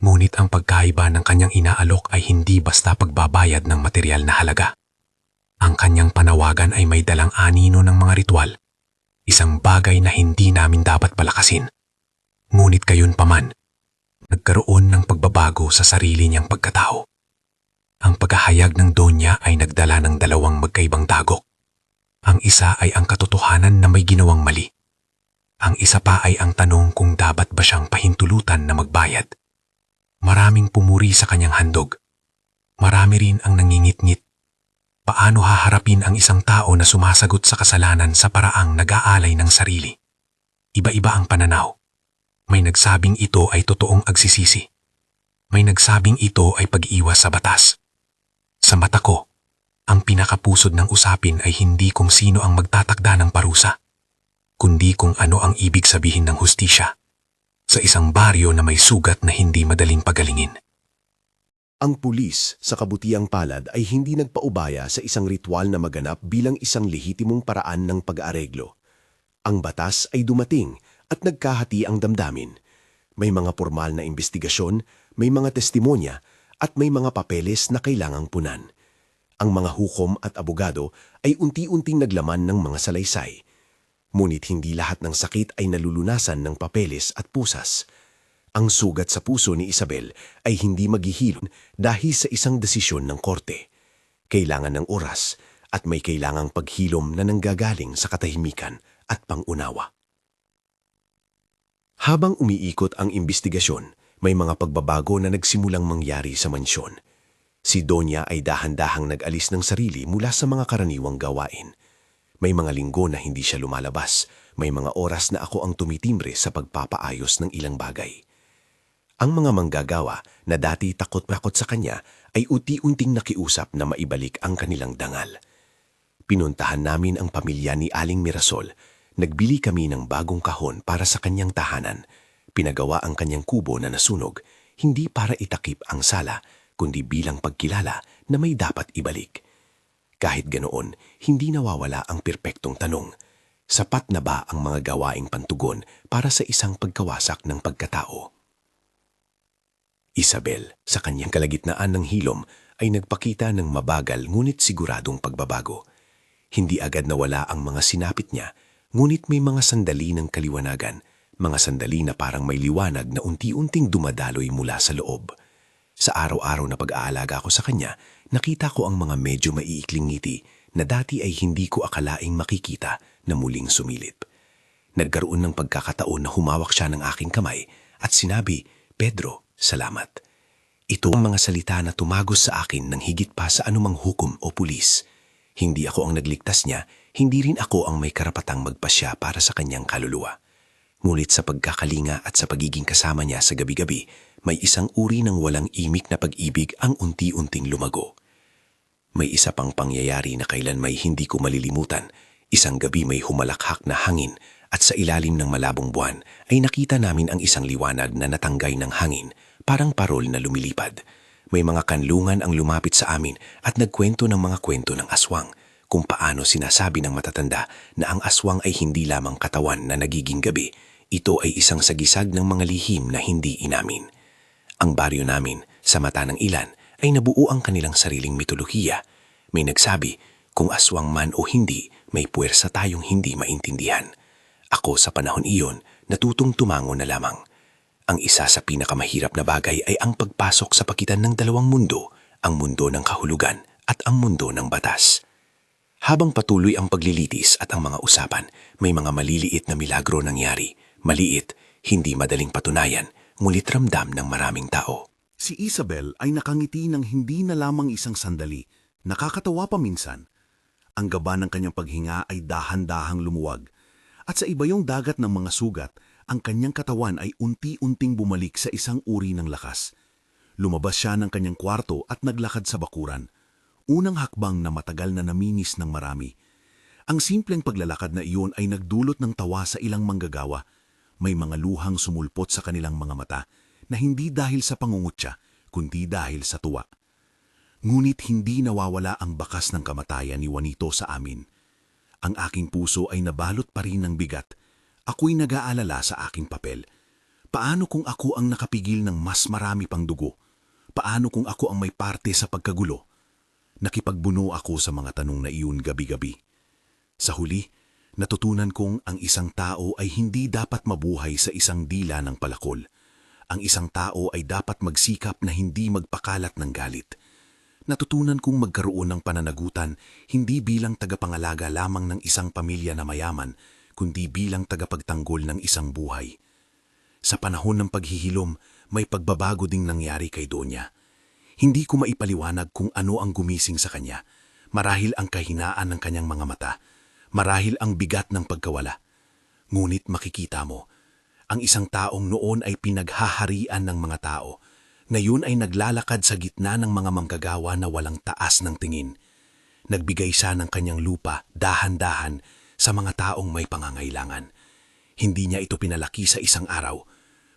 Ngunit ang pagkaiba ng kanyang inaalok ay hindi basta pagbabayad ng material na halaga. Ang kanyang panawagan ay may dalang anino ng mga ritual. Isang bagay na hindi namin dapat palakasin. Ngunit gayon paman, nagkaroon ng pagbabago sa sarili niyang pagkatao. Ang paghahayag ng Donya ay nagdala ng dalawang magkaibang dagok. Ang isa ay ang katotohanan na may ginawang mali. Ang isa pa ay ang tanong kung dapat ba siyang pahintulutan na magbayad. Maraming pumuri sa kanyang handog. Marami rin ang nangingit-ngit. Paano haharapin ang isang tao na sumasagot sa kasalanan sa paraang nag-aalay ng sarili? Iba-iba ang pananaw. May nagsabing ito ay totoong agsisisi. May nagsabing ito ay pag-iwas sa batas. Sa mata ko, ang pinakapusod ng usapin ay hindi kung sino ang magtatakda ng parusa, kundi kung ano ang ibig sabihin ng hustisya sa isang baryo na may sugat na hindi madaling pagalingin. Ang pulis sa kabutiang palad ay hindi nagpaubaya sa isang ritual na maganap bilang isang lehitimong paraan ng pag-aareglo. Ang batas ay dumating at nagkahati ang damdamin. May mga formal na investigasyon, may mga testimonya, at may mga papeles na kailangang punan. Ang mga hukom at abogado ay unti-unting naglaman ng mga salaysay. Ngunit hindi lahat ng sakit ay nalulunasan ng papeles at pusas. Ang sugat sa puso ni Isabel ay hindi maghihilom dahil sa isang desisyon ng korte. Kailangan ng oras at may kailangang paghilom na nanggagaling sa katahimikan at pangunawa. Habang umiikot ang investigasyon, may mga pagbabago na nagsimulang mangyari sa mansyon. Si Donya ay dahan-dahang nag-alis ng sarili mula sa mga karaniwang gawain. May mga linggo na hindi siya lumalabas, May mga oras na ako ang tumitimbre sa pagpapaayos ng ilang bagay. Ang mga manggagawa na dati takot-takot sa kanya ay unti-unting nakiusap na maibalik ang kanilang dangal. Pinuntahan namin ang pamilya ni Aling Mirasol. Nagbili kami ng bagong kahon para sa kanyang tahanan. Pinagawa ang kanyang kubo na nasunog, hindi para itakip ang sala, kundi bilang pagkilala na may dapat ibalik. Kahit ganoon, hindi nawawala ang perpektong tanong. Sapat na ba ang mga gawaing pantugon para sa isang pagkawasak ng pagkatao? Isabel, sa kanyang kalagitnaan ng hilom, ay nagpakita ng mabagal ngunit siguradong pagbabago. Hindi agad nawala ang mga sinapit niya, ngunit may mga sandali ng kaliwanagan, mga sandali na parang may liwanag na unti-unting dumadaloy mula sa loob. Sa araw-araw na pag-aalaga ko sa kanya, nakita ko ang mga medyo maiikling ngiti na dati ay hindi ko akalaing makikita na muling sumilip. Nagkaroon ng pagkakataon na humawak siya ng aking kamay at sinabi, "Pedro, salamat." Ito ang mga salita na tumagos sa akin ng higit pa sa anumang hukom o pulis. Hindi ako ang nagligtas niya, hindi rin ako ang may karapatang magpasya para sa kanyang kaluluwa. Ngunit sa pagkakalinga at sa pagiging kasama niya sa gabi-gabi, may isang uri ng walang imik na pag-ibig ang unti-unting lumago. May isa pang pangyayari na kailan may hindi ko malilimutan. Isang gabi may humalakhak na hangin at sa ilalim ng malabong buwan ay nakita namin ang isang liwanag na natanggay ng hangin, parang parol na lumilipad. May mga kanlungan ang lumapit sa amin at nagkwento ng mga kwento ng aswang, kung paano sinasabi ng matatanda na ang aswang ay hindi lamang katawan na nagiging gabi, ito ay isang sagisag ng mga lihim na hindi inamin. Ang baryo namin, sa mata ng ilan, ay nabuo ang kanilang sariling mitolohiya. May nagsabi, kung aswang man o hindi, may puwersa tayong hindi maintindihan. Ako sa panahon iyon, natutong tumango na lamang. Ang isa sa pinakamahirap na bagay ay ang pagpasok sa pagitan ng dalawang mundo, ang mundo ng kahulugan at ang mundo ng batas. Habang patuloy ang paglilitis at ang mga usapan, may mga maliliit na milagro nangyari. Maliit, hindi madaling patunayan, ngunit ramdam ng maraming tao. Si Isabel ay nakangiti ng hindi na lamang isang sandali, nakakatawa pa minsan. Ang gaba ng kanyang paghinga ay dahan-dahang lumuwag, at sa ibayong dagat ng mga sugat, ang kanyang katawan ay unti-unting bumalik sa isang uri ng lakas. Lumabas siya ng kanyang kwarto at naglakad sa bakuran. Unang hakbang na matagal na naminis ng marami. Ang simpleng paglalakad na iyon ay nagdulot ng tawa sa ilang manggagawa. May mga luhang sumulpot sa kanilang mga mata na hindi dahil sa pangungutya, kundi dahil sa tuwa. Ngunit hindi nawawala ang bakas ng kamatayan ni Juanito sa amin. Ang aking puso ay nabalot pa rin ng bigat. Ako'y nag-aalala sa aking papel. Paano kung ako ang nakapigil ng mas marami pang dugo? Paano kung ako ang may parte sa pagkagulo? Nakipagbuno ako sa mga tanong na iyon gabi-gabi. Sa huli, natutunan kong ang isang tao ay hindi dapat mabuhay sa isang dila ng palakol. Ang isang tao ay dapat magsikap na hindi magpakalat ng galit. Natutunan kong magkaroon ng pananagutan hindi bilang tagapangalaga lamang ng isang pamilya na mayaman, kundi bilang tagapagtanggol ng isang buhay. Sa panahon ng paghihilom, may pagbabago ding nangyari kay Donya. Hindi ko maipaliwanag kung ano ang gumising sa kanya. Marahil ang kahinaan ng kanyang mga mata. Marahil ang bigat ng pagkawala. Ngunit makikita mo, ang isang taong noon ay pinaghaharian ng mga tao, ngayon ay naglalakad sa gitna ng mga manggagawa na walang taas ng tingin. Nagbigay siya ng kanyang lupa dahan-dahan sa mga taong may pangangailangan. Hindi niya ito pinalaki sa isang araw.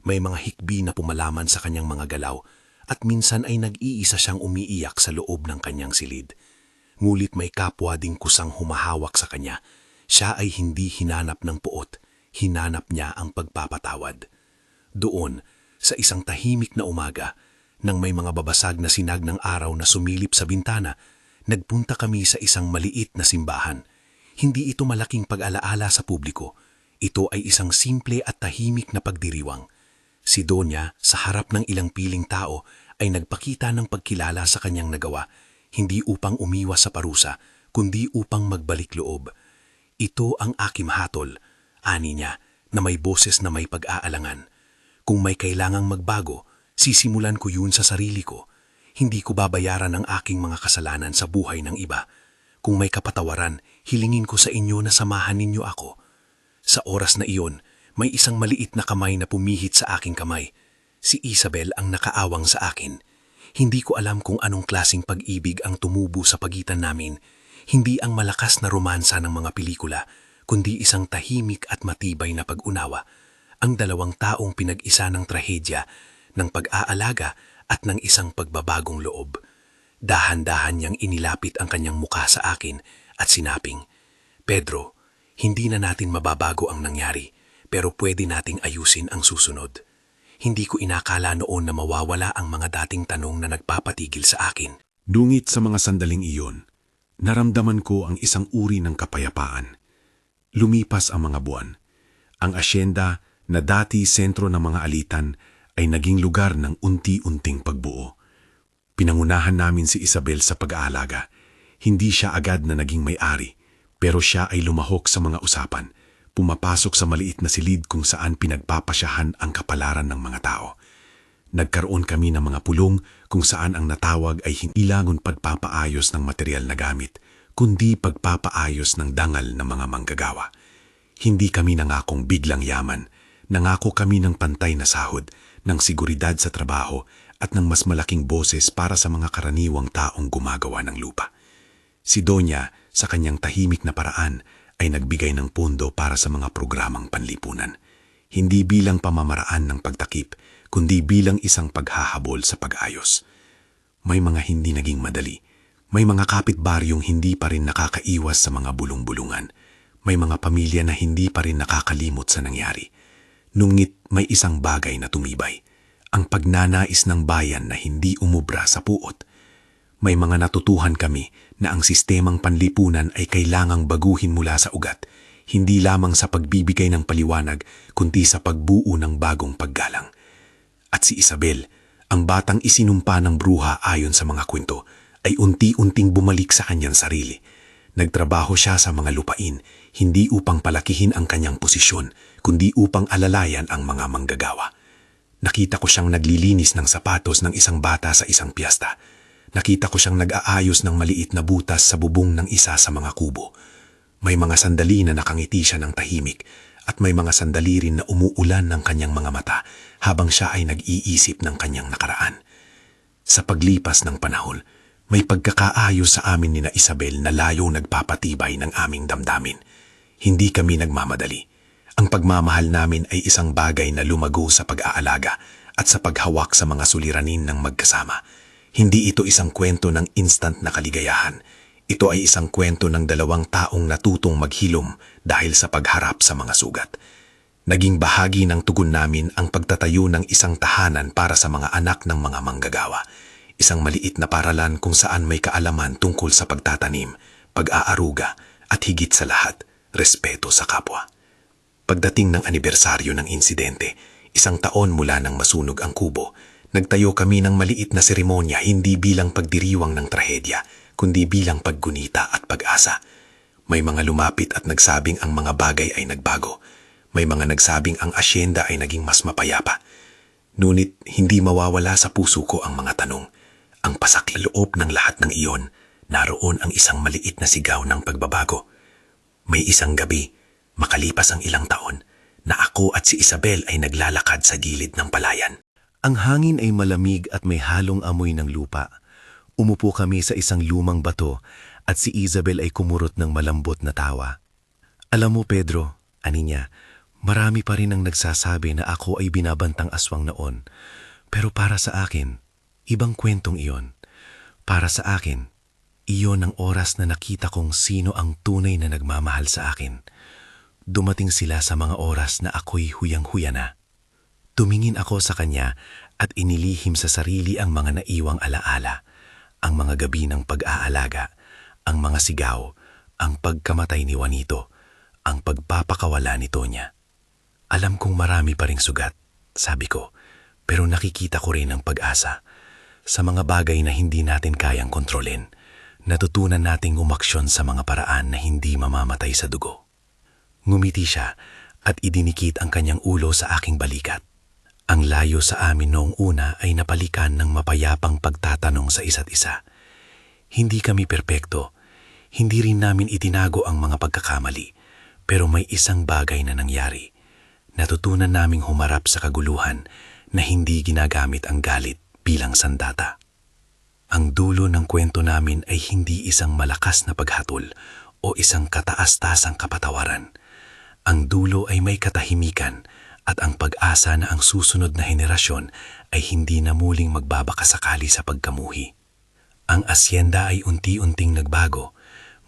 May mga hikbi na pumalaman sa kanyang mga galaw at minsan ay nag-iisa siyang umiiyak sa loob ng kanyang silid. Ngulit may kapwa ding kusang humahawak sa kanya. Siya ay hindi hinanap ng puot, hinanap niya ang pagpapatawad. Doon, sa isang tahimik na umaga, nang may mga babasag na sinag ng araw na sumilip sa bintana, nagpunta kami sa isang maliit na simbahan. Hindi ito malaking pag-alaala sa publiko. Ito ay isang simple at tahimik na pagdiriwang. Si Donya, sa harap ng ilang piling tao, ay nagpakita ng pagkilala sa kanyang nagawa, hindi upang umiwas sa parusa, kundi upang magbalik loob. Ito ang aking hatol, ani niya, na may boses na may pag-aalangan. Kung may kailangang magbago, sisimulan ko yun sa sarili ko. Hindi ko babayaran ang aking mga kasalanan sa buhay ng iba. Kung may kapatawaran, hilingin ko sa inyo na samahan ninyo ako. Sa oras na iyon, may isang maliit na kamay na pumihit sa aking kamay. Si Isabel ang nakaawang sa akin. Hindi ko alam kung anong klaseng pag-ibig ang tumubo sa pagitan namin. Hindi ang malakas na romansa ng mga pelikula, kundi isang tahimik at matibay na pag-unawa. Ang dalawang taong pinag-isa ng trahedya, ng pag-aalaga at ng isang pagbabagong loob. Dahan-dahan niyang inilapit ang kanyang mukha sa akin at sinaping, "Pedro, hindi na natin mababago ang nangyari, pero pwede nating ayusin ang susunod." Hindi ko inakala noon na mawawala ang mga dating tanong na nagpapatigil sa akin. Dungit sa mga sandaling iyon, naramdaman ko ang isang uri ng kapayapaan. Lumipas ang mga buwan. Ang asyenda na dati sentro ng mga alitan ay naging lugar ng unti-unting pagbuo. Pinangunahan namin si Isabel sa pag-aalaga. Hindi siya agad na naging may-ari, pero siya ay lumahok sa mga usapan. Pumapasok sa maliit na silid kung saan pinagpapasyahan ang kapalaran ng mga tao. Nagkaroon kami ng mga pulong kung saan ang natawag ay hindi langon pagpapaayos ng material na gamit, kundi pagpapaayos ng dangal ng mga manggagawa. Hindi kami nangakong biglang yaman. Nangako kami ng pantay na sahod, ng seguridad sa trabaho at ng mas malaking boses para sa mga karaniwang taong gumagawa ng lupa. Si Donya, sa kanyang tahimik na paraan, ay nagbigay ng pondo para sa mga programang panlipunan. Hindi bilang pamamaraan ng pagtakip, kundi bilang isang paghahabol sa pag-ayos. May mga hindi naging madali. May mga kapitbaryong hindi pa rin nakakaiwas sa mga bulong-bulungan. May mga pamilya na hindi pa rin nakakalimot sa nangyari. Nungit may isang bagay na tumibay, ang pagnanais ng bayan na hindi umubra sa puot. May mga natutuhan kami na ang sistemang panlipunan ay kailangang baguhin mula sa ugat, hindi lamang sa pagbibigay ng paliwanag, kundi sa pagbuo ng bagong paggalang. At si Isabel, ang batang isinumpa ng bruha ayon sa mga kwento, ay unti-unting bumalik sa kanyang sarili. Nagtrabaho siya sa mga lupain, hindi upang palakihin ang kanyang posisyon, kundi upang alalayan ang mga manggagawa. Nakita ko siyang naglilinis ng sapatos ng isang bata sa isang piyesta. Nakita ko siyang nag-aayos ng maliit na butas sa bubong ng isa sa mga kubo. May mga sandali na nakangiti siya ng tahimik at may mga sandali rin na umuulan ng kanyang mga mata habang siya ay nag-iisip ng kanyang nakaraan. Sa paglipas ng panahon, may pagkakaayos sa amin ni na Isabel na layo nagpapatibay ng aming damdamin. Hindi kami nagmamadali. Ang pagmamahal namin ay isang bagay na lumago sa pag-aalaga at sa paghawak sa mga suliranin ng magkasama. Hindi ito isang kwento ng instant na kaligayahan. Ito ay isang kwento ng dalawang taong natutong maghilom dahil sa pagharap sa mga sugat. Naging bahagi ng tugon namin ang pagtatayo ng isang tahanan para sa mga anak ng mga manggagawa. Isang maliit na paralan kung saan may kaalaman tungkol sa pagtatanim, pag-aaruga at higit sa lahat, respeto sa kapwa. Pagdating ng anibersaryo ng insidente, 1 taon mula nang masunog ang kubo, nagtayo kami ng maliit na seremonya hindi bilang pagdiriwang ng trahedya, kundi bilang paggunita at pag-asa. May mga lumapit at nagsabing ang mga bagay ay nagbago. May mga nagsabing ang asyenda ay naging mas mapayapa. Ngunit hindi mawawala sa puso ko ang mga tanong. Ang pasakloob ng lahat ng iyon, naroon ang isang maliit na sigaw ng pagbabago. May isang gabi, makalipas ang ilang taon, na ako at si Isabel ay naglalakad sa gilid ng palayan. Ang hangin ay malamig at may halong amoy ng lupa. Umupo kami sa isang lumang bato at si Isabel ay kumurot ng malambot na tawa. "Alam mo, Pedro," ani niya, "marami pa rin ang nagsasabi na ako ay binabantang aswang noon. Pero para sa akin, ibang kwentong iyon. Para sa akin, iyon ang oras na nakita kong sino ang tunay na nagmamahal sa akin. Dumating sila sa mga oras na ako'y huyang-huya na." Tumingin ako sa kanya at inilihim sa sarili ang mga naiwang alaala, ang mga gabi ng pag-aalaga, ang mga sigaw, ang pagkamatay ni Juanito, ang pagpapakawala ni Tonya. "Alam kong marami pa ring sugat," sabi ko, "pero nakikita ko rin ang pag-asa. Sa mga bagay na hindi natin kayang kontrolin, natutunan nating umaksyon sa mga paraan na hindi mamamatay sa dugo." Ngumiti siya at idinikit ang kanyang ulo sa aking balikat. Ang layo sa amin noong una ay napalikan ng mapayapang pagtatanong sa isa't isa. Hindi kami perpekto, hindi rin namin itinago ang mga pagkakamali, Pero may isang bagay na nangyari. Natutunan naming humarap sa kaguluhan na hindi ginagamit ang galit bilang sandata. Ang dulo ng kwento namin ay hindi isang malakas na paghatol o isang kataas-tasang kapatawaran. Ang dulo ay may katahimikan at ang pag-asa na ang susunod na henerasyon ay hindi na muling magbabakasakali sa pagkamuhi. Ang asyenda ay unti-unting nagbago.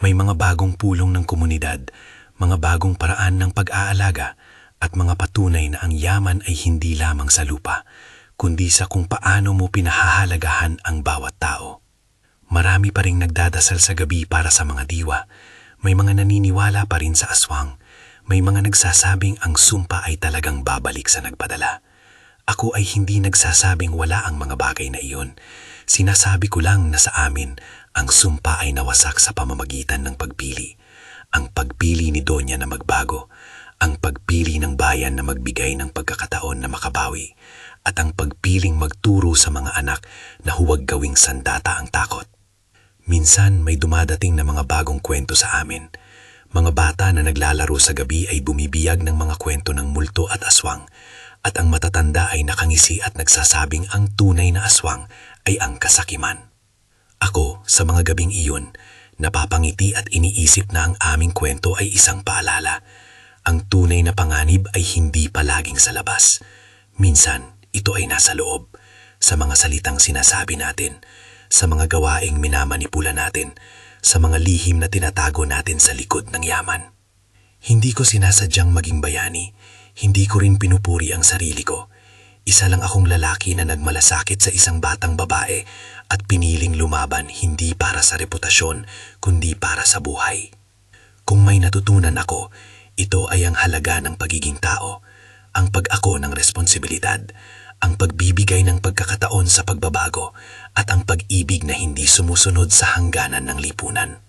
May mga bagong pulong ng komunidad, mga bagong paraan ng pag-aalaga at mga patunay na ang yaman ay hindi lamang sa lupa, kundi sa kung paano mo pinahahalagahan ang bawat tao. Marami pa ring nagdadasal sa gabi para sa mga diwa. May mga naniniwala pa rin sa aswang. May mga nagsasabing ang sumpa ay talagang babalik sa nagpadala. Ako ay hindi nagsasabing wala ang mga bagay na iyon. Sinasabi ko lang na sa amin, ang sumpa ay nawasak sa pamamagitan ng pagpili. Ang pagpili ni Donya na magbago, ang pagpili ng bayan na magbigay ng pagkakataon na makabawi, at ang pagpiling magturo sa mga anak na huwag gawing sandata ang takot. Minsan may dumadating na mga bagong kwento sa amin. Mga bata na naglalaro sa gabi ay bumibiyag ng mga kwento ng multo at aswang, at ang matatanda ay nakangisi at nagsasabing ang tunay na aswang ay ang kasakiman. Ako, sa mga gabing iyon, napapangiti at iniisip na ang aming kwento ay isang paalala. Ang tunay na panganib ay hindi palaging sa labas. Minsan, ito ay nasa loob, sa mga salitang sinasabi natin, sa mga gawaing minamanipula natin, sa mga lihim na tinatago natin sa likod ng yaman. Hindi ko sinasadyang maging bayani, hindi ko rin pinupuri ang sarili ko. Isa lang akong lalaki na nagmalasakit sa isang batang babae at piniling lumaban hindi para sa reputasyon kundi para sa buhay. Kung may natutunan ako, ito ay ang halaga ng pagiging tao, ang pag-ako ng responsibilidad, ang pagbibigay ng pagkakataon sa pagbabago at ang pag-ibig na hindi sumusunod sa hangganan ng lipunan.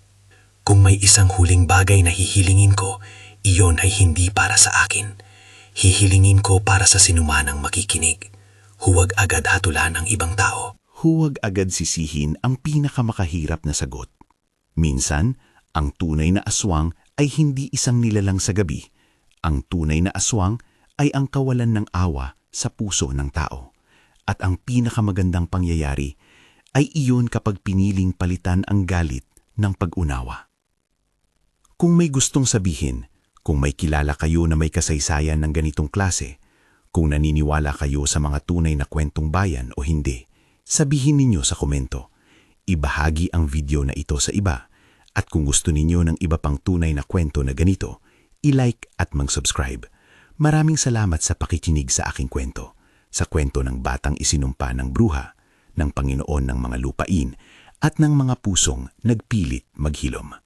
Kung may isang huling bagay na hihilingin ko, iyon ay hindi para sa akin. Hihilingin ko para sa sinumanang makikinig. Huwag agad hatulan ang ibang tao. Huwag agad sisihin ang pinakamakahirap na sagot. Minsan, ang tunay na aswang ay hindi isang nilalang sa gabi. Ang tunay na aswang ay ang kawalan ng awa sa puso ng tao. At ang pinakamagandang pangyayari ay iyon kapag piniling palitan ang galit ng pag-unawa. Kung may gustong sabihin, kung may kilala kayo na may kasaysayan ng ganitong klase, kung naniniwala kayo sa mga tunay na kwentong bayan o hindi, sabihin ninyo sa komento. Ibahagi ang video na ito sa iba. At kung gusto ninyo ng iba pang tunay na kwento na ganito, i-like at mag-subscribe. Maraming salamat sa pakikinig sa aking kwento. Sa kwento ng batang isinumpa ng bruha, ng Panginoon ng mga lupain, at ng mga pusong nagpilit maghilom.